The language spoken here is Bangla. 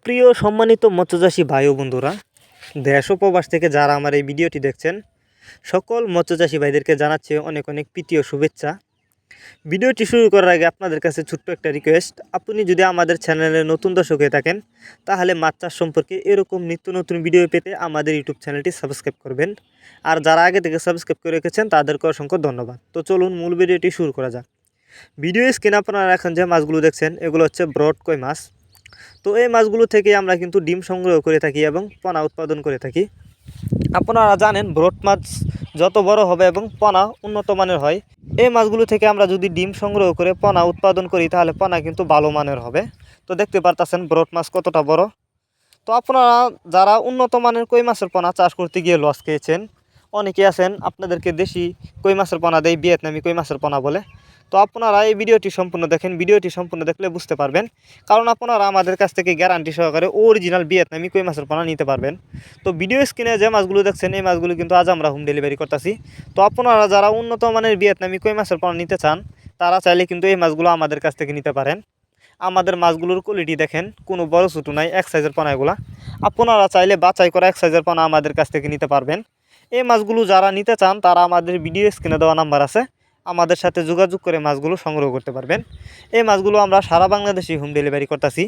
সুপ্রিয় সম্মানিত মৎস্যচাষী ভাই ও বন্ধুরা, দেশ ও প্রবাস থেকে যারা আমার এই ভিডিওটি দেখছেন, সকল মৎস্যচাষী ভাইদেরকে জানাচ্ছি অনেক অনেক প্রীতি ও শুভেচ্ছা। ভিডিওটি শুরু করার আগে আপনাদের কাছে ছোট্ট একটা রিকোয়েস্ট, আপনি যদি আমাদের চ্যানেলে নতুন দর্শক হয়ে থাকেন তাহলে মাছ চাষ সম্পর্কে এরকম নিত্য নতুন ভিডিও পেতে আমাদের ইউটিউব চ্যানেলটি সাবস্ক্রাইব করবেন। আর যারা আগে থেকে সাবস্ক্রাইব করে রেখেছেন তাদেরকে অসংখ্য ধন্যবাদ। তো চলুন মূল ভিডিওটি শুরু করা যাক। ভিডিও স্ক্রিনে আপনারা এখন যে মাছগুলো দেখছেন এগুলো হচ্ছে ব্রড কই মাছ। তো এই মাছগুলো থেকে আমরা কিন্তু ডিম সংগ্রহ করে থাকি এবং পোনা উৎপাদন করে থাকি। আপনারা জানেন ব্রড মাছ যত বড় হবে এবং পোনা উন্নত মানের হয়। এই মাছগুলো থেকে আমরা যদি ডিম সংগ্রহ করে পোনা উৎপাদন করি তাহলে পোনা কিন্তু ভালো মানের হবে। তো দেখতে পারতেছেন ব্রড মাছ কতটা বড়। তো আপনারা যারা উন্নত মানের কই মাছের পোনা চাষ করতে গিয়ে লস খেয়েছেন, অনেকে আছেন আপনাদেরকে দেশি কই মাছের পোনা দেয়, ভিয়েতনামি কই মাছের পোনা বলে। তো আপনারা এই ভিডিওটি সম্পূর্ণ দেখেন, ভিডিওটি সম্পূর্ণ দেখলে বুঝতে পারবেন। কারণ আপনারা আমাদের কাছ থেকে গ্যারান্টি সহকারে অরিজিনাল ভিয়েতনামি কই মাছের পোনা নিতে পারবেন। তো ভিডিও স্ক্রিনে যে মাছগুলো দেখছেন এই মাছগুলো কিন্তু আজ আমরা হোম ডেলিভারি করতেছি। তো আপনারা যারা উন্নত মানের ভিয়েতনামি কই মাছের পোনা নিতে চান তারা চাইলে কিন্তু এই মাছগুলো আমাদের কাছ থেকে নিতে পারেন। আমাদের মাছগুলোর কোয়ালিটি দেখেন, কোনো বড় ছোটো নাই, এক সাইজের পোনা এগুলা। আপনারা চাইলে বাছাই করা এক সাইজের পোনা আমাদের কাছ থেকে নিতে পারবেন। এই মাছগুলো যারা নিতে চান তারা আমাদের ভিডিও স্ক্রিনে দেওয়া নাম্বার আছে, আমাদের সাথে যোগাযোগ করে মাছগুলো সংগ্রহ করতে পারবেন। এই মাছগুলো আমরা সারা বাংলাদেশে হোম ডেলিভারি করতেছি।